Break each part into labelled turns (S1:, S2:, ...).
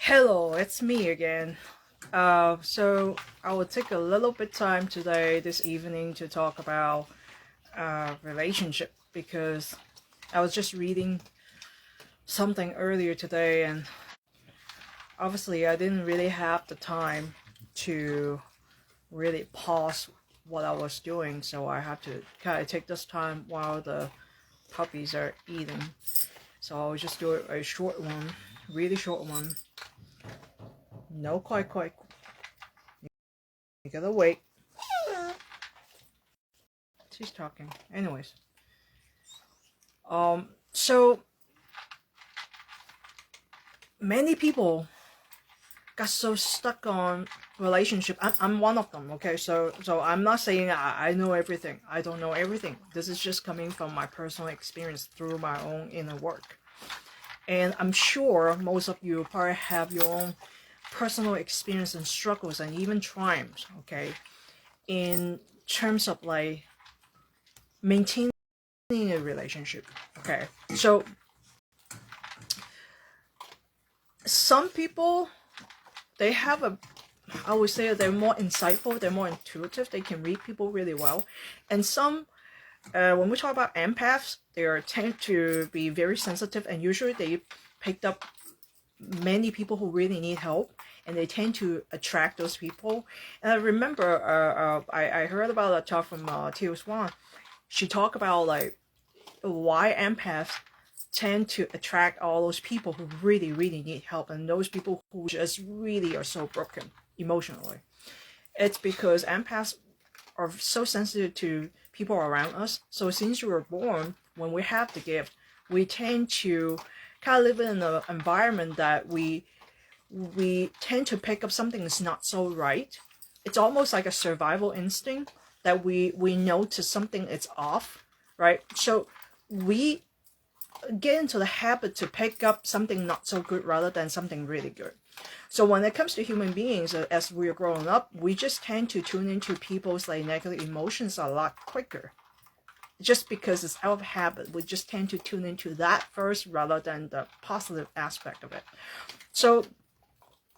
S1: Hello, it's me again. So I will take a little bit time today, this evening, to talk about relationship because I was just reading something earlier today, and obviously I didn't really have the time to really pause what I was doing, so I had to kind of take this time while the puppies are eating. So I'll just do a short one, really short one. No, quite. You gotta wait. She's talking. Anyways, so many people got so stuck on relationship. I'm one of them. Okay, so I'm not saying I know everything. I don't know everything. This is just coming from my personal experience through my own inner work, and I'm sure most of you probably have your own personal experience and struggles and even triumphs. Okay, in terms of like maintaining a relationship. Okay, so some people, they have a, I would say they're more insightful, they're more intuitive, they can read people really well. And some, when we talk about empaths, they are tend to be very sensitive, and usually they picked up many people who really need help, and they tend to attract those people. And I remember I heard about a talk from Teal Swan. She talked about like why empaths tend to attract all those people who really need help, and those people who just really are so broken emotionally. It's because empaths are so sensitive to people around us. So since we were born, when we have the gift, we tend to kind of live in an environment that we tend to pick up something that's not so right. It's almost like a survival instinct that we notice something is off, right? So we get into the habit to pick up something not so good rather than something really good. So when it comes to human beings, as we're growing up, we just tend to tune into people's like negative emotions a lot quicker. Just because it's out of habit, we just tend to tune into that first rather than the positive aspect of it. So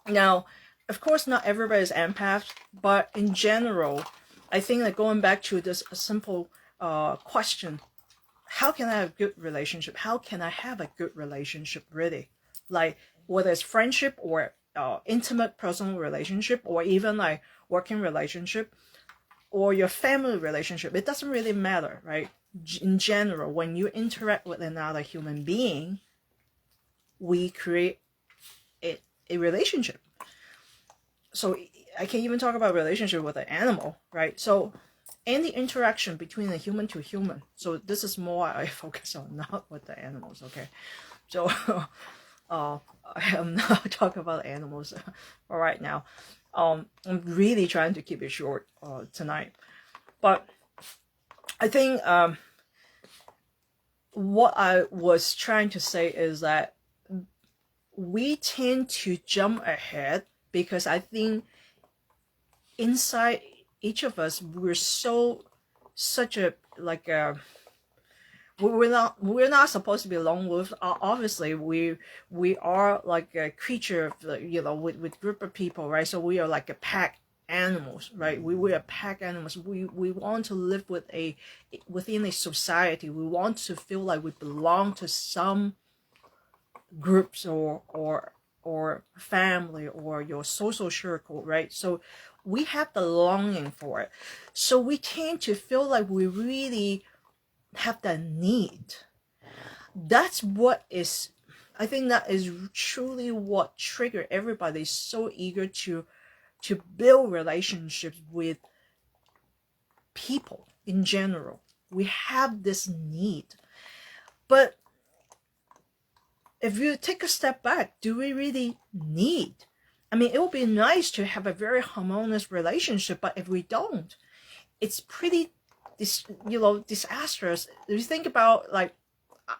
S1: now, of course, not everybody is empath, but in general, I think that going back to this simple question, how can I have a good relationship? How can I have a good relationship really? Like whether it's friendship or intimate personal relationship, or even like working relationship or your family relationship, it doesn't really matter, right? In general, when you interact with another human being, we create a relationship. So I can even talk about relationship with an animal, right? So any interaction between a human to human. So this is more I focus on, not with the animals, okay? So I am not talking about animals for right now. I'm really trying to keep it short tonight. But I think what I was trying to say is that we tend to jump ahead because I think inside each of us we're such a like a we're not supposed to be alone with. Obviously we are like a creature of the, with group of people, right? So we are like a pack animals, right? We are pack animals. We want to live within a society. We want to feel like we belong to some groups or family or your social circle, right? So we have the longing for it. So we tend to feel like we really have that need. That's what is, I think that is truly what triggered everybody so eager to build relationships with people in general. We have this need. But if you take a step back, do we really need? I mean, it would be nice to have a very harmonious relationship, but if we don't, it's pretty disastrous. If you think about like,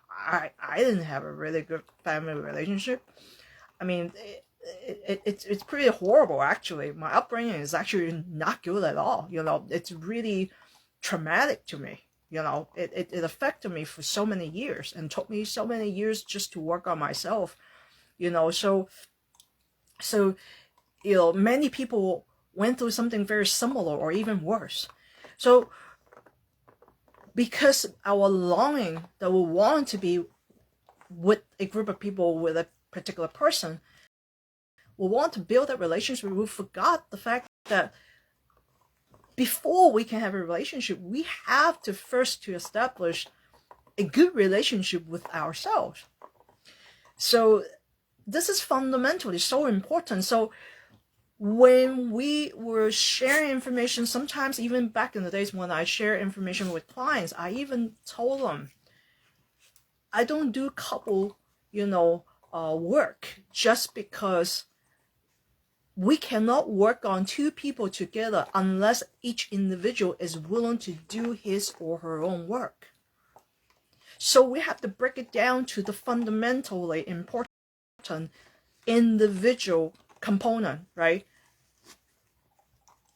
S1: I didn't have a really good family relationship. I mean, it's pretty horrible actually. My upbringing is actually not good at all. It's really traumatic to me. It affected me for so many years and took me so many years just to work on myself. So So, you know, many people went through something very similar or even worse. So, because our longing that we want to be with a group of people, with a particular person, we want to build that relationship, we forgot the fact that before we can have a relationship, we have to first to establish a good relationship with ourselves. So this is fundamentally so important. So when we were sharing information, sometimes even back in the days when I share information with clients, I even told them, I don't do couple, work just because we cannot work on two people together unless each individual is willing to do his or her own work. So we have to break it down to the fundamentally important individual component, right?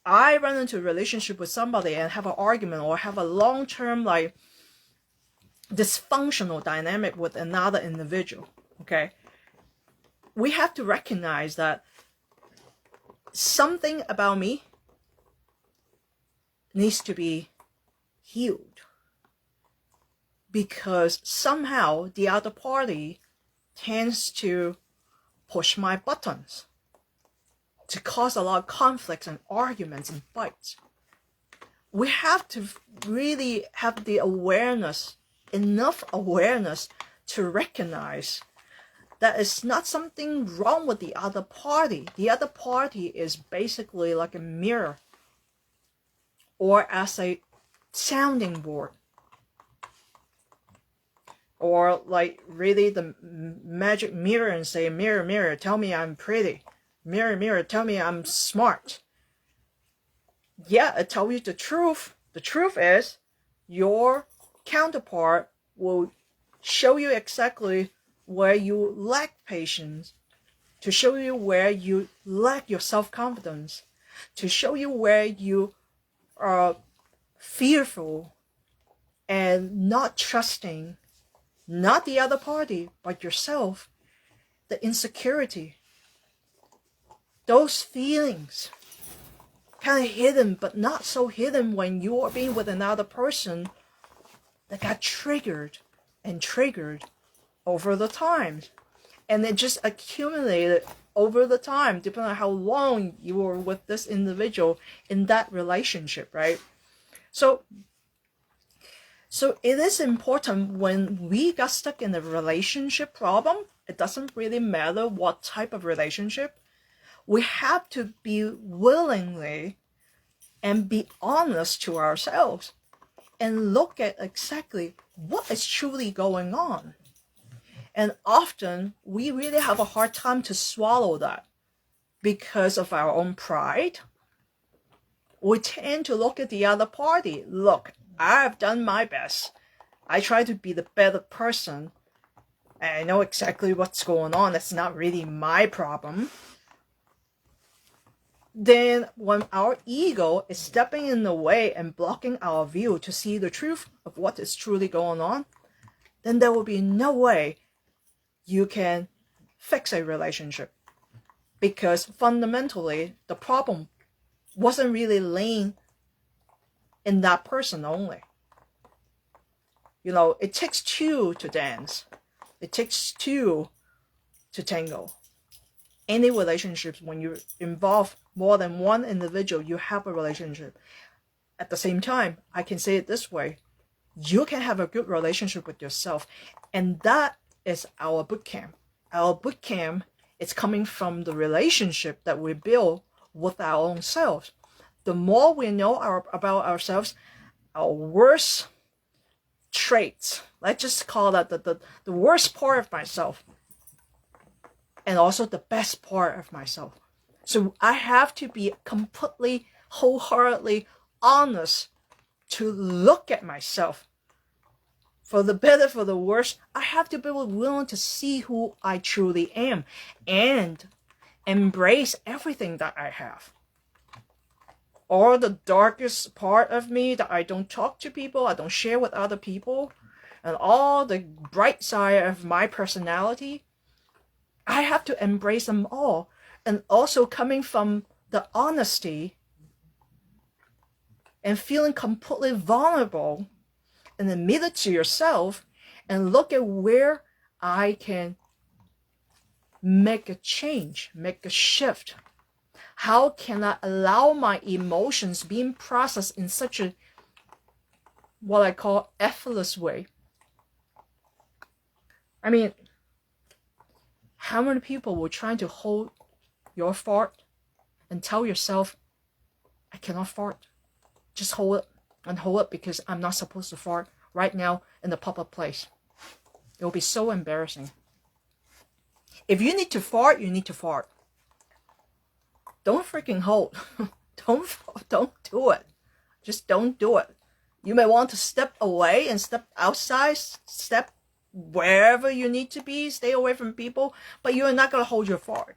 S1: I run into a relationship with somebody and have an argument or have a long-term dysfunctional dynamic with another individual, okay? We have to recognize that something about me needs to be healed because somehow the other party tends to push my buttons to cause a lot of conflicts and arguments and fights. We have to really have the awareness, enough awareness to recognize that it's not something wrong with the other party. The other party is basically like a mirror or as a sounding board. Or like really the magic mirror and say, mirror, mirror, tell me I'm pretty. Mirror, mirror, tell me I'm smart. Yeah, I tell you the truth. The truth is your counterpart will show you exactly where you lack patience, to show you where you lack your self-confidence, to show you where you are fearful and not trusting, not the other party, but yourself, the insecurity, those feelings, kind of hidden, but not so hidden when you are being with another person that got triggered and triggered over the time. And it just accumulated over the time, depending on how long you were with this individual in that relationship, right? So it is important when we got stuck in a relationship problem, it doesn't really matter what type of relationship, we have to be willingly and be honest to ourselves and look at exactly what is truly going on. And often we really have a hard time to swallow that because of our own pride. We tend to look at the other party. Look, I've done my best. I try to be the better person. And I know exactly what's going on. It's not really my problem. Then when our ego is stepping in the way and blocking our view to see the truth of what is truly going on, then there will be no way you can fix a relationship. Because fundamentally, the problem wasn't really laying in that person only. It takes two to dance. It takes two to tango. Any relationships, when you involve more than one individual, you have a relationship. At the same time, I can say it this way, you can have a good relationship with yourself. And that is our boot camp. Our boot camp is coming from the relationship that we build with our own selves. The more we know about ourselves, our worst traits, let's just call that the worst part of myself, and also the best part of myself. So I have to be completely, wholeheartedly honest to look at myself. For the better, for the worse, I have to be willing to see who I truly am and embrace everything that I have. All the darkest part of me that I don't talk to people, I don't share with other people, and all the bright side of my personality, I have to embrace them all and also coming from the honesty and feeling completely vulnerable, and admit it to yourself and look at where I can make a change, make a shift. How can I allow my emotions being processed in such a, what I call, effortless way? I mean, how many people will try to hold your fart and tell yourself, I cannot fart. Just hold it and hold it because I'm not supposed to fart right now in the public place. It will be so embarrassing. If you need to fart, you need to fart. Don't freaking hold. Don't do it. Just don't do it. You may want to step away and step outside, step wherever you need to be, stay away from people, but you're not going to hold your fart.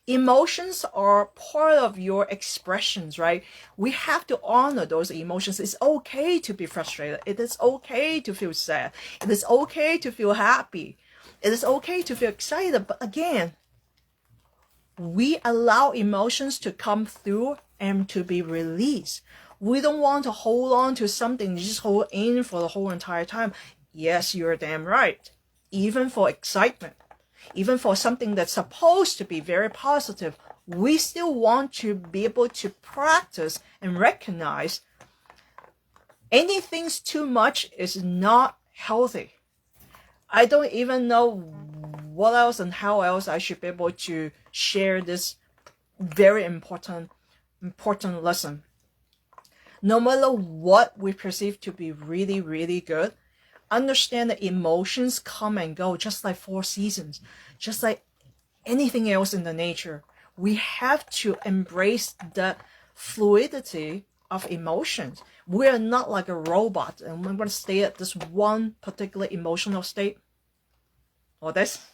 S1: Emotions are part of your expressions, right? We have to honor those emotions. It's okay to be frustrated. It is okay to feel sad. It is okay to feel happy. It is okay to feel excited. But again, we allow emotions to come through and to be released. We don't want to hold on to something, just hold in for the whole entire time. Yes, you're damn right. Even for excitement, even for something that's supposed to be very positive, we still want to be able to practice and recognize anything's too much is not healthy. I don't even know what else and how else I should be able to share this very important lesson. No matter what we perceive to be really, really good, understand that emotions come and go, just like 4 seasons, just like anything else in the nature. We have to embrace the fluidity of emotions. We are not like a robot and we're going to stay at this one particular emotional state or this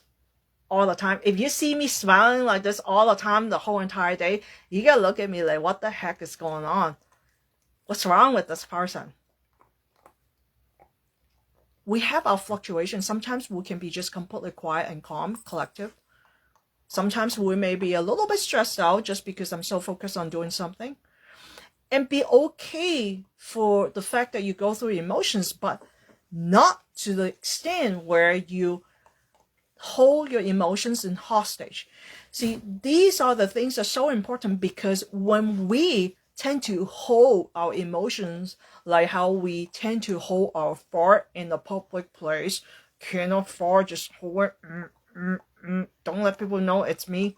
S1: all the time. If you see me smiling like this all the time, the whole entire day, you gotta look at me like, what the heck is going on? What's wrong with this person? We have our fluctuations. Sometimes we can be just completely quiet and calm, collective. Sometimes we may be a little bit stressed out just because I'm so focused on doing something. And be okay for the fact that you go through emotions, but not to the extent where you hold your emotions in hostage. See, these are the things that are so important, because when we tend to hold our emotions like how we tend to hold our fart in a public place, cannot fart, just hold it, don't let people know it's me.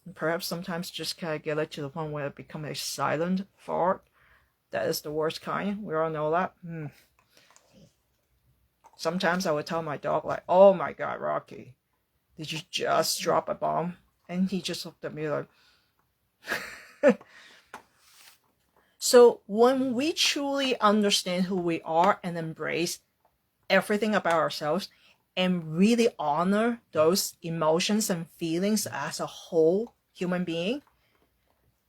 S1: And perhaps sometimes just kind of get it to the point where it becomes a silent fart. That is the worst kind. We all know that. Sometimes I would tell my dog, like, oh my God, Rocky, did you just drop a bomb? And he just looked at me like... So when we truly understand who we are and embrace everything about ourselves and really honor those emotions and feelings as a whole human being,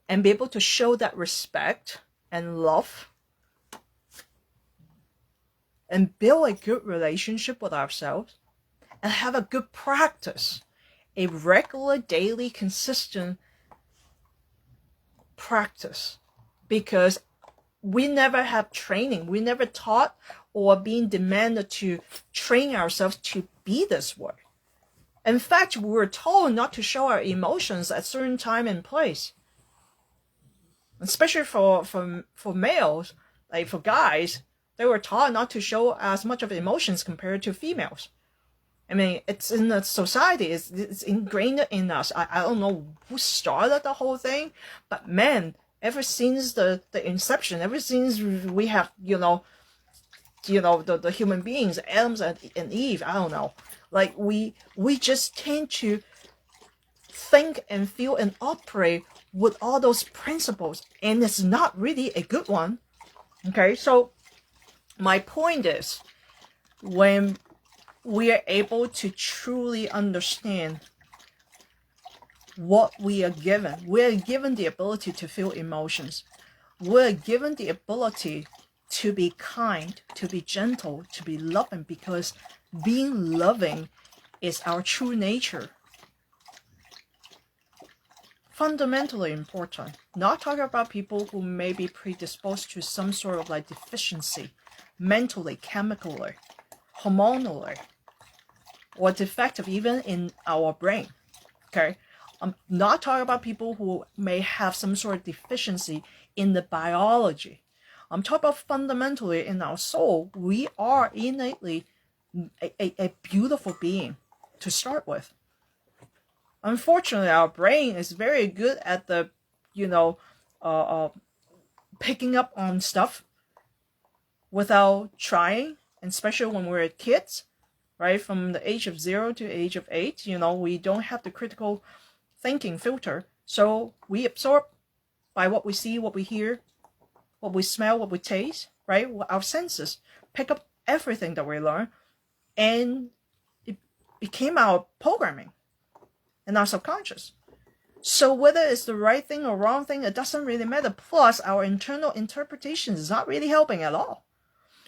S1: and be able to show that respect and love and build a good relationship with ourselves and have a good practice, a regular, daily, consistent practice. Because we never have training. We never taught or being demanded to train ourselves to be this way. In fact, we were told not to show our emotions at certain time and place. Especially for males, like for guys, they were taught not to show as much of emotions compared to females. I mean, it's in the society, it's ingrained in us. I don't know who started the whole thing, but man, ever since the inception, ever since we have, the human beings, Adam and Eve, I don't know, like we just tend to think and feel and operate with all those principles, and it's not really a good one. Okay, so my point is, when we are able to truly understand what we are given the ability to feel emotions. We're given the ability to be kind, to be gentle, to be loving, because being loving is our true nature. fundamentally important. Not talking about people who may be predisposed to some sort of like deficiency, mentally, chemically, hormonally, or defective even in our brain. Okay, I'm not talking about people who may have some sort of deficiency in the biology. I'm talking about fundamentally in our soul, we are innately a beautiful being to start with. Unfortunately, our brain is very good at the, picking up on stuff without trying, and especially when we're kids, right? From the age of 0 to the age of 8, we don't have the critical thinking filter. So we absorb by what we see, what we hear, what we smell, what we taste, right? Our senses pick up everything that we learn, and it became our programming and our subconscious. So whether it's the right thing or wrong thing, it doesn't really matter. Plus, our internal interpretation is not really helping at all.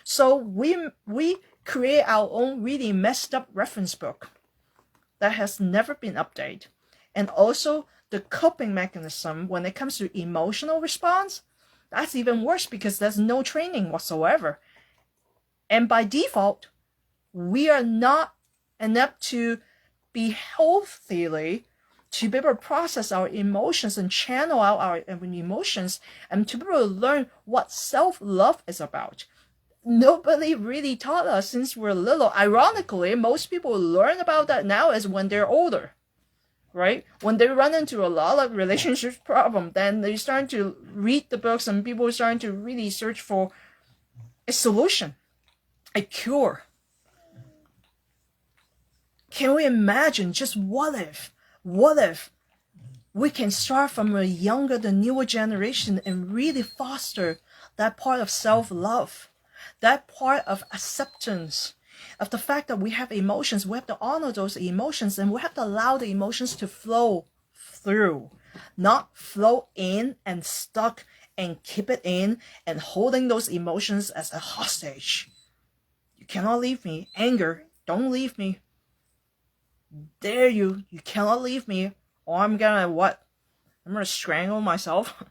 S1: So we create our own really messed up reference book that has never been updated. And also the coping mechanism when it comes to emotional response, that's even worse because there's no training whatsoever. And by default, we are not enough to be healthily to be able to process our emotions and channel out our emotions and to be able to learn what self-love is about. Nobody really taught us since we're little. Ironically, most people learn about that now is when they're older, right? When they run into a lot of relationship problems, then they start to read the books and people are starting to really search for a solution, a cure. Can we imagine just what if we can start from a younger, the newer generation and really foster that part of self-love, that part of acceptance, of the fact that we have emotions. We have to honor those emotions and we have to allow the emotions to flow through, not flow in and stuck and keep it in and holding those emotions as a hostage. You cannot leave me. Anger, don't leave me. Dare you cannot leave me, or I'm gonna strangle myself.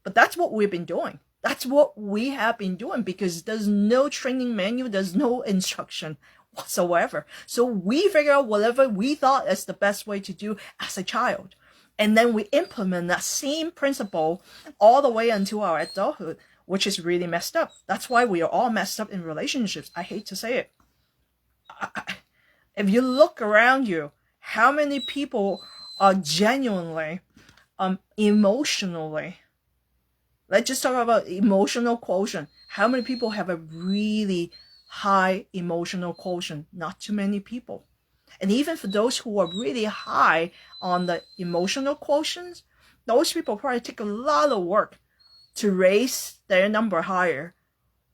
S1: But that's what we've been doing. That's what we have been doing because there's no training manual, there's no instruction whatsoever. So we figure out whatever we thought is the best way to do as a child. And then we implement that same principle all the way until our adulthood, which is really messed up. That's why we are all messed up in relationships. I hate to say it. If you look around you, how many people are genuinely, emotionally, let's just talk about emotional quotient. How many people have a really high emotional quotient? Not too many people. And even for those who are really high on the emotional quotients, those people probably take a lot of work to raise their number higher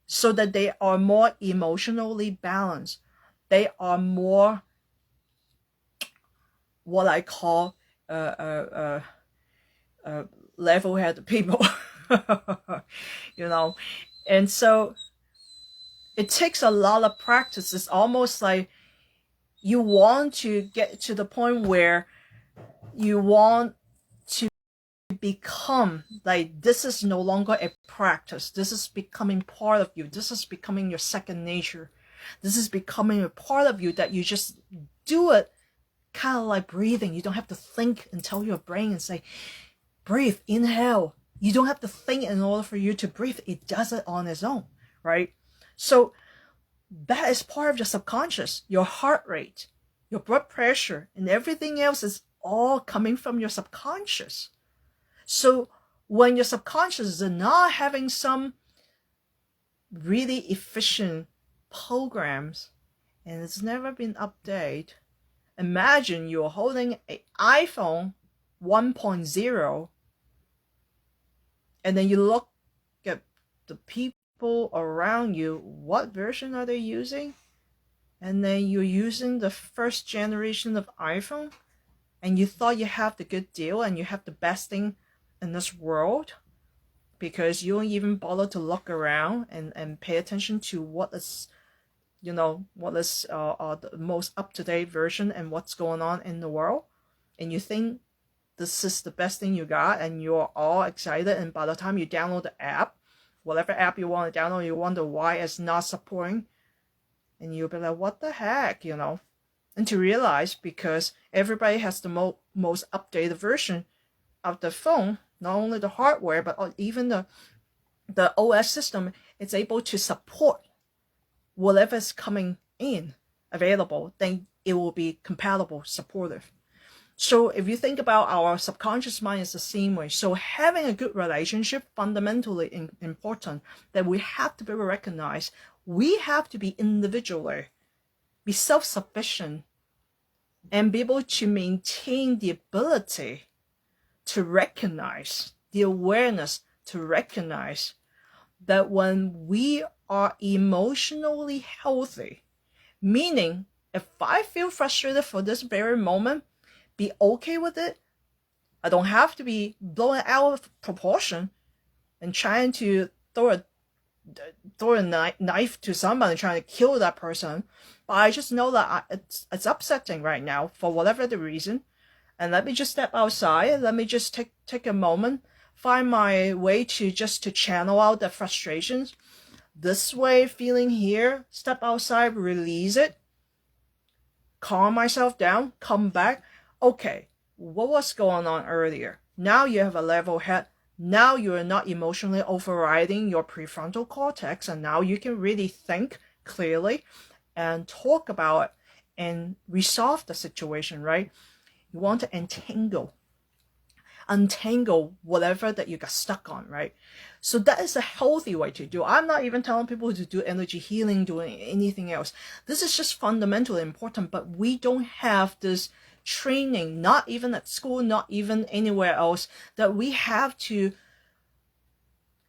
S1: so that they are more emotionally balanced. They are more what I call level-headed people. And so it takes a lot of practice. It's almost like you want to get to the point where you want to become like, this is no longer a practice. This is becoming part of you. This is becoming your second nature. This is becoming a part of you that you just do it kind of like breathing. You don't have to think and tell your brain and say, breathe, inhale. You don't have to think in order for you to breathe. It does it on its own, right? So that is part of your subconscious. Your heart rate, your blood pressure, and everything else is all coming from your subconscious. So when your subconscious is not having some really efficient programs and it's never been updated, imagine you're holding an iPhone 1.0 and then you look at the people around you, what version are they using? And then you're using the first generation of iPhone and you thought you have the good deal and you have the best thing in this world because you don't even bother to look around and pay attention to what is the most up-to-date version and what's going on in the world. And you think this is the best thing you got, and you're all excited, and by the time you download the app, whatever app you want to download, you wonder why it's not supporting, and you'll be like, what the heck, you know? And to realize, because everybody has the most updated version of the phone, not only the hardware, but even the OS system, it's able to support whatever's coming in available, then it will be compatible, supportive. So if you think about our subconscious mind, is the same way. So having a good relationship, fundamentally important, that we have to be able to recognize. We have to be individually, be self-sufficient, and be able to maintain the ability to recognize, the awareness to recognize that when we are emotionally healthy, meaning if I feel frustrated for this very moment, be okay with it. I don't have to be blowing out of proportion and trying to throw a knife to somebody, trying to kill that person. But I just know that it's upsetting right now for whatever the reason. And let me just step outside. Let me just take a moment, find my way to channel out the frustrations. This way, feeling here, step outside, release it, calm myself down, come back. Okay, what was going on earlier? Now you have a level head. Now you are not emotionally overriding your prefrontal cortex, and now you can really think clearly and talk about it and resolve the situation, right? You want to untangle whatever that you got stuck on, right? So that is a healthy way to do. I'm not even telling people to do energy healing, doing anything else. This is just fundamentally important, but we don't have this training, not even at school, not even anywhere else, that we have to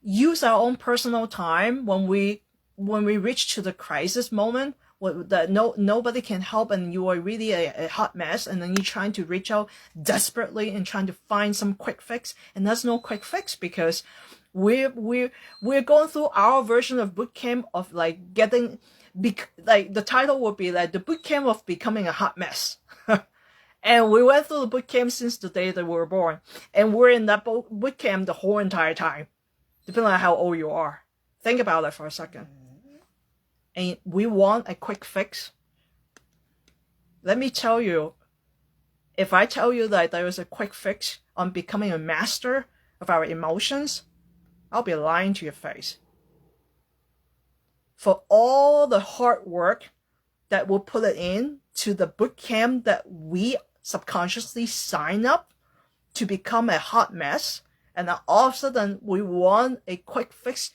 S1: use our own personal time when we reach to the crisis moment, that nobody can help, and you are really a hot mess, and then you're trying to reach out desperately and trying to find some quick fix, and there's no quick fix, because we're going through our version of boot camp of like getting, like the title would be like the boot camp of becoming a hot mess. And we went through the boot camp since the day that we were born, and we're in that boot camp the whole entire time, depending on how old you are. Think about it for a second. And we want a quick fix. Let me tell you, if I tell you that there is a quick fix on becoming a master of our emotions, I'll be lying to your face. For all the hard work that we'll put it in to the boot camp that we subconsciously sign up to become a hot mess, and then all of a sudden we want a quick fix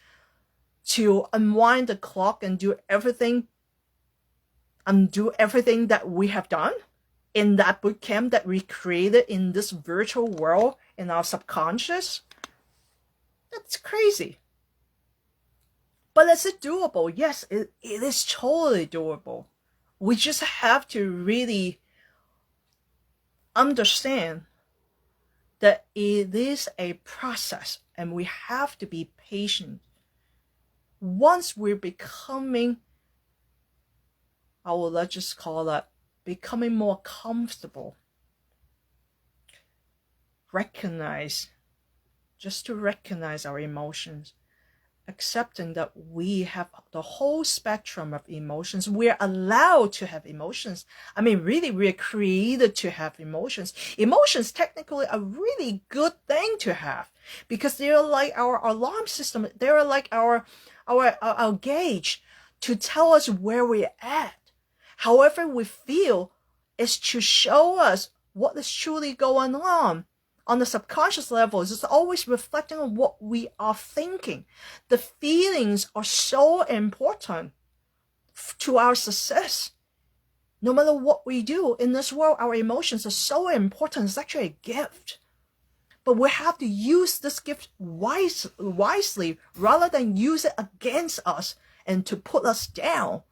S1: to unwind the clock and undo everything that we have done in that boot camp that we created in this virtual world in our subconscious. That's crazy. But is it doable? Yes, it is totally doable. We just have to really understand that it is a process, and we have to be patient. Once we're becoming, let's just call it becoming more comfortable, recognize our emotions, accepting that we have the whole spectrum of emotions. We're allowed to have emotions. I mean, really, we're created to have emotions. Emotions technically are a really good thing to have, because they're like our alarm system. They're like our gauge to tell us where we're at. However we feel is to show us what is truly going on. On the subconscious level, it's always reflecting on what we are thinking. The feelings are so important to our success. No matter what we do in this world, our emotions are so important. It's actually a gift. But we have to use this gift wisely rather than use it against us and to put us down.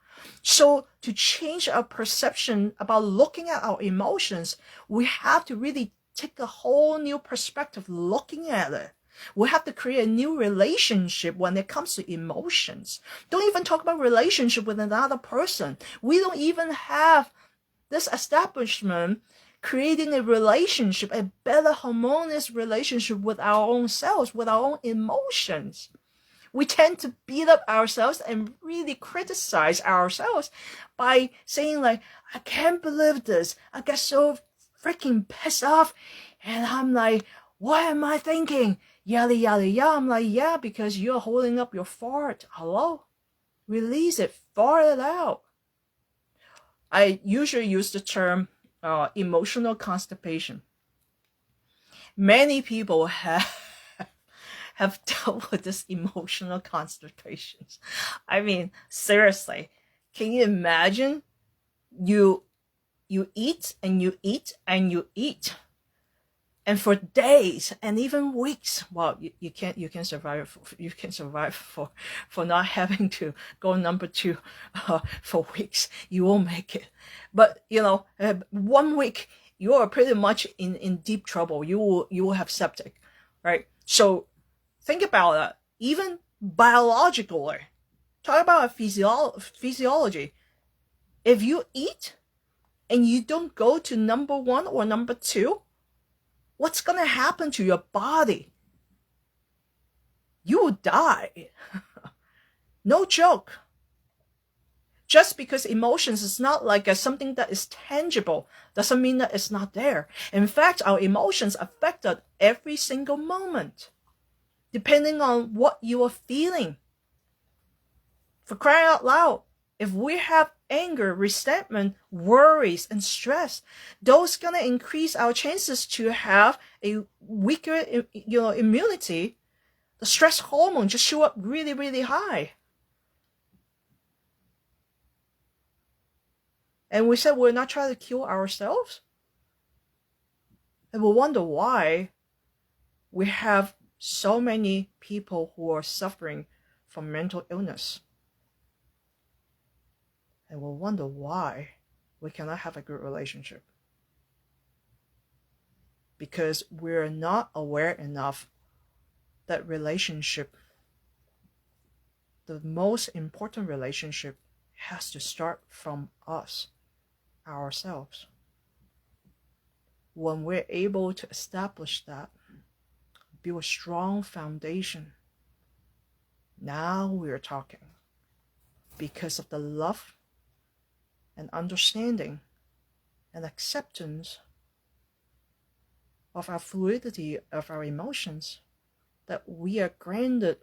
S1: So to change our perception about looking at our emotions, we have to really take a whole new perspective looking at it. We have to create a new relationship when it comes to emotions. Don't even talk about relationship with another person. We don't even have this establishment creating a relationship, a better harmonious relationship with our own selves, with our own emotions. We tend to beat up ourselves and really criticize ourselves by saying like, I can't believe this. I get so freaking pissed off. And I'm like, what am I thinking? Yada, yada, yada. I'm like, yeah, because you're holding up your fart. Hello? Release it. Fart it out. I usually use the term emotional constipation. Many people have dealt with this emotional constipations. I mean, seriously, can you imagine you eat and you eat and you eat, and for days and even weeks, well, you can survive for not having to go number 2 for weeks. You won't make it. But 1 week you are pretty much in deep trouble. You will have septic, right? So think about that. Even biologically, talk about physiology. If you eat and you don't go to number 1 or number 2, what's going to happen to your body? You will die. No joke. Just because emotions is not like something that is tangible doesn't mean that it's not there. In fact, our emotions affect us every single moment, depending on what you are feeling. For crying out loud, if we have anger, resentment, worries, and stress, those gonna increase our chances to have a weaker, immunity. The stress hormone just show up really, really high. And we said we're not trying to kill ourselves. And we wonder why we have so many people who are suffering from mental illness. And we'll wonder why we cannot have a good relationship. Because we're not aware enough that relationship, the most important relationship, has to start from us, ourselves. When we're able to establish that, build a strong foundation, now we're talking. Because of the love and understanding and acceptance of our fluidity of our emotions, that we are granted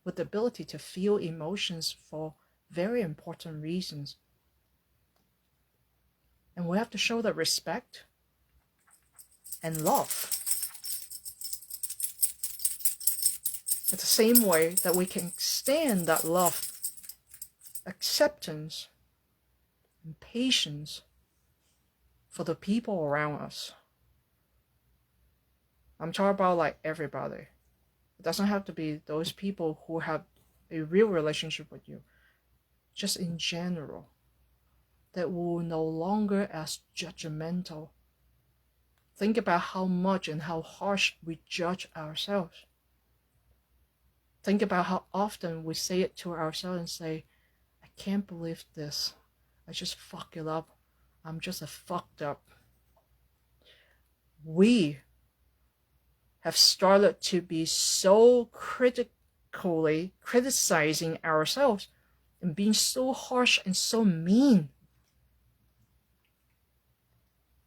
S1: with the ability to feel emotions for very important reasons. And we have to show that respect and love. It's the same way that we can extend that love, acceptance, and patience for the people around us. I'm talking about like everybody. It doesn't have to be those people who have a real relationship with you. Just in general, that we're no longer as judgmental. Think about how much and how harsh we judge ourselves. Think about how often we say it to ourselves and say, I can't believe this. I just fucked it up. I'm just a fucked up. We have started to be so critically criticizing ourselves and being so harsh and so mean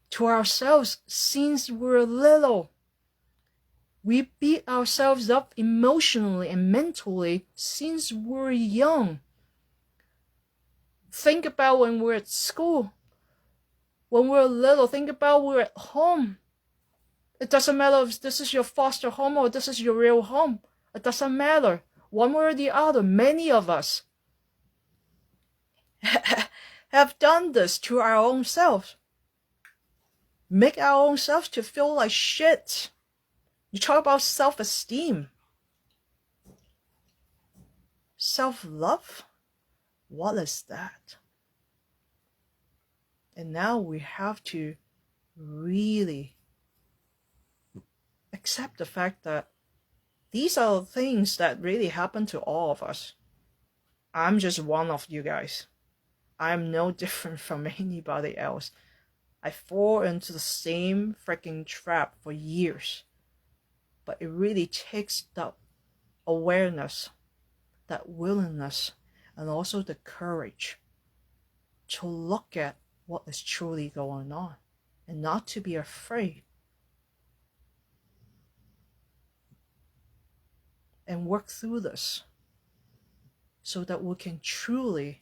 S1: to ourselves since we're little. We beat ourselves up emotionally and mentally since we're young. Think about when we're at school. When we're little, think about when we're at home. It doesn't matter if this is your foster home or this is your real home. It doesn't matter. One way or the other, many of us have done this to our own selves. Make our own selves to feel like shit. You talk about self-esteem. Self-love? What is that? And now we have to really accept the fact that these are things that really happen to all of us. I'm just one of you guys. I'm no different from anybody else. I fall into the same freaking trap for years. But it really takes that awareness, that willingness, and also the courage to look at what is truly going on and not to be afraid, and work through this so that we can truly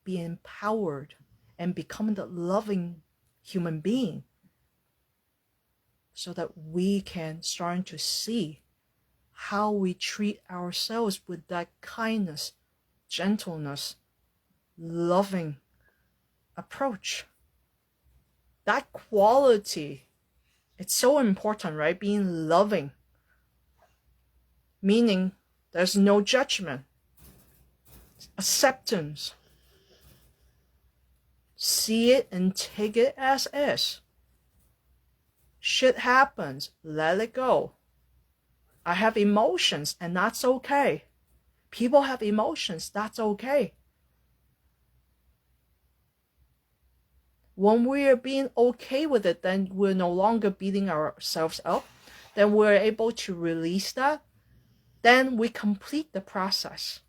S1: be empowered and become the loving human being, so that we can start to see how we treat ourselves with that kindness, gentleness, loving approach. That quality, it's so important, right? Being loving, meaning there's no judgment, acceptance. See it and take it as is. Shit happens, let it go. I have emotions, and that's okay. People have emotions, that's okay. When we are being okay with it, then we're no longer beating ourselves up. Then we're able to release that. Then we complete the process.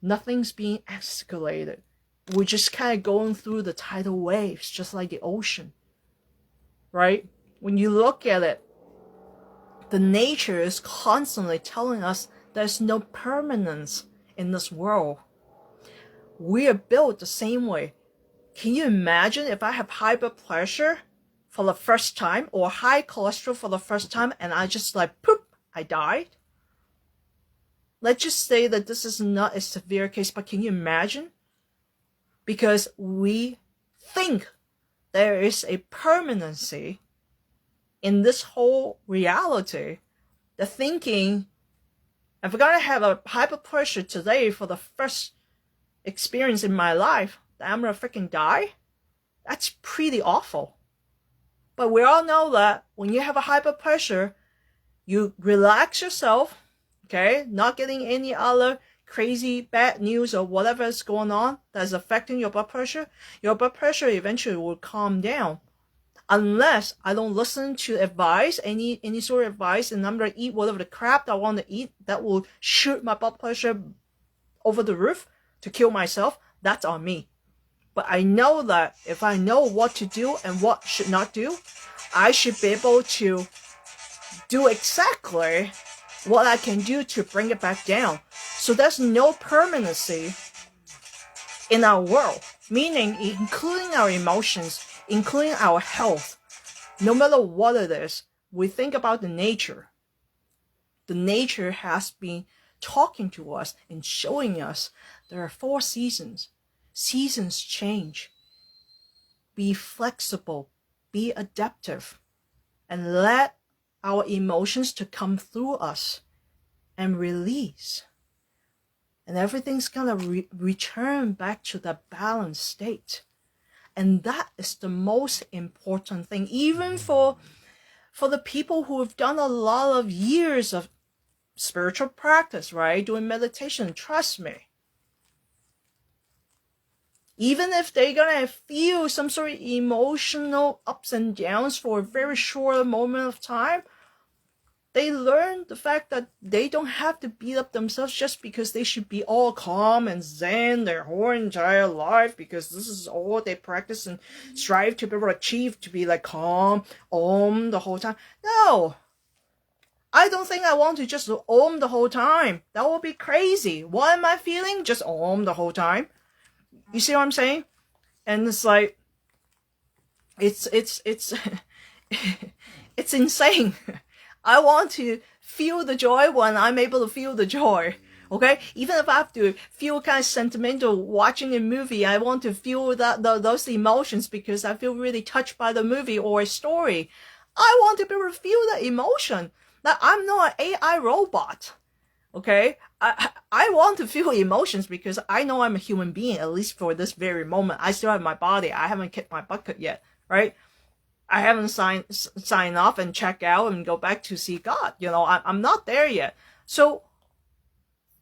S1: Nothing's being escalated. We're just kind of going through the tidal waves, just like the ocean. Right? When you look at it, the nature is constantly telling us there's no permanence in this world. We are built the same way. Can you imagine if I have high blood pressure for the first time, or high cholesterol for the first time, and I just like, poop, I died? Let's just say that this is not a severe case, but can you imagine? Because we think there is a permanency in this whole reality. The thinking, if I'm gonna have a high blood pressure today for the first experience in my life, that I'm gonna freaking die, that's pretty awful. But we all know that when you have a high blood pressure, you relax yourself, okay, not getting any other crazy bad news or whatever is going on that's affecting your blood pressure eventually will calm down. Unless I don't listen to advice, any sort of advice, and I'm gonna eat whatever the crap I want to eat that will shoot my blood pressure over the roof to kill myself, that's on me. But I know that if I know what to do and what should not do, I should be able to do exactly what I can do to bring it back down. So there's no permanency in our world, meaning including our emotions, including our health. No matter what it is, we think about the nature. The nature has been talking to us and showing us there are 4 seasons. Seasons change. Be flexible, be adaptive, and let our emotions to come through us and release. And everything's gonna return back to the balanced state. And that is the most important thing, even for the people who have done a lot of years of spiritual practice, right? Doing meditation, trust me. Even if they're gonna feel some sort of emotional ups and downs for a very short moment of time, they learn the fact that they don't have to beat up themselves just because they should be all calm and zen their whole entire life, because this is all they practice and strive to be able to achieve, to be like calm, the whole time. No. I don't think I want to just the whole time. That would be crazy. What am I feeling? Just the whole time. You see what I'm saying? And it's like, it's it's insane. I want to feel the joy when I'm able to feel the joy. Okay? Even if I have to feel kind of sentimental watching a movie, I want to feel those emotions because I feel really touched by the movie or a story. I want to be able to feel that emotion. That I'm not an AI robot. Okay? I want to feel emotions because I know I'm a human being, at least for this very moment. I still have my body. I haven't kicked my bucket yet, right? I haven't sign off and check out and go back to see God. You know, I'm not there yet. So,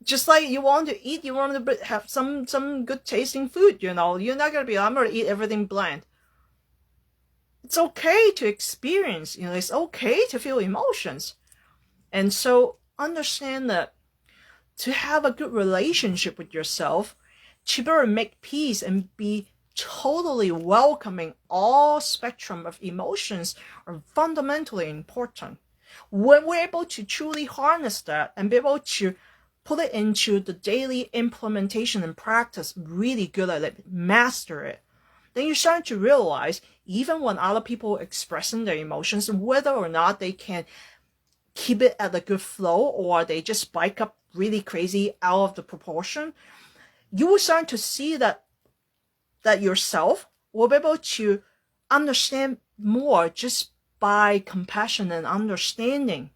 S1: just like you want to eat, you want to have some good tasting food, you know. You're not going to be, I'm going to eat everything bland. It's okay to experience, it's okay to feel emotions. And so understand that to have a good relationship with yourself, to better make peace and be totally welcoming all spectrum of emotions are fundamentally important. When we're able to truly harness that and be able to put it into the daily implementation and practice, really good at it, master it, then you start to realize even when other people are expressing their emotions, whether or not they can keep it at a good flow or they just spike up really crazy out of the proportion, you will start to see that yourself will be able to understand more just by compassion and understanding.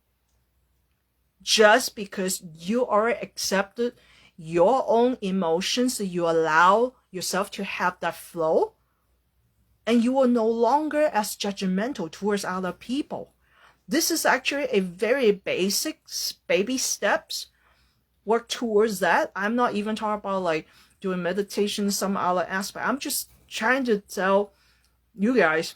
S1: Just because you already accepted your own emotions, you allow yourself to have that flow, and you are no longer as judgmental towards other people. This is actually a very basic baby steps. Work towards that. I'm not even talking about like doing meditation, some other aspect. I'm just trying to tell you guys,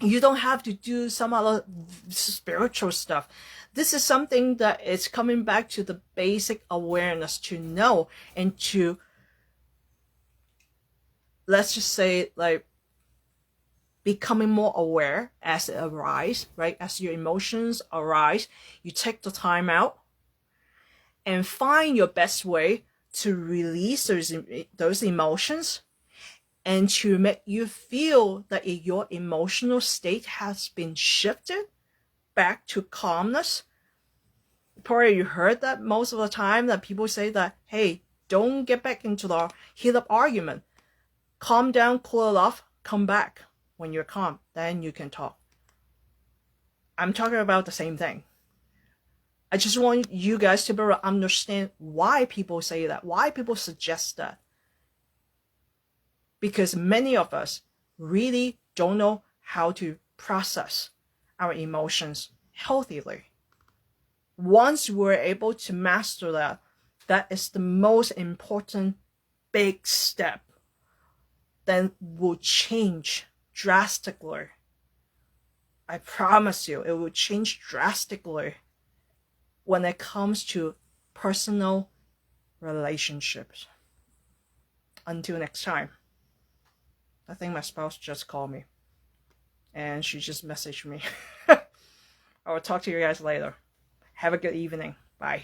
S1: you don't have to do some other spiritual stuff. This is something that is coming back to the basic awareness to know and to, let's just say, like, becoming more aware as it arises, right? As your emotions arise, you take the time out and find your best way to release those emotions and to make you feel that your emotional state has been shifted back to calmness. Probably you heard that most of the time that people say that, hey, don't get back into the heat up argument. Calm down, cool it off, come back. When you're calm, then you can talk. I'm talking about the same thing. I just want you guys to better understand why people say that, why people suggest that. Because many of us really don't know how to process our emotions healthily. Once we're able to master that, that is the most important big step. Then will change drastically. I promise you, it will change drastically when it comes to personal relationships. Until next time. I think my spouse just called me. And she just messaged me. I will talk to you guys later. Have a good evening. Bye.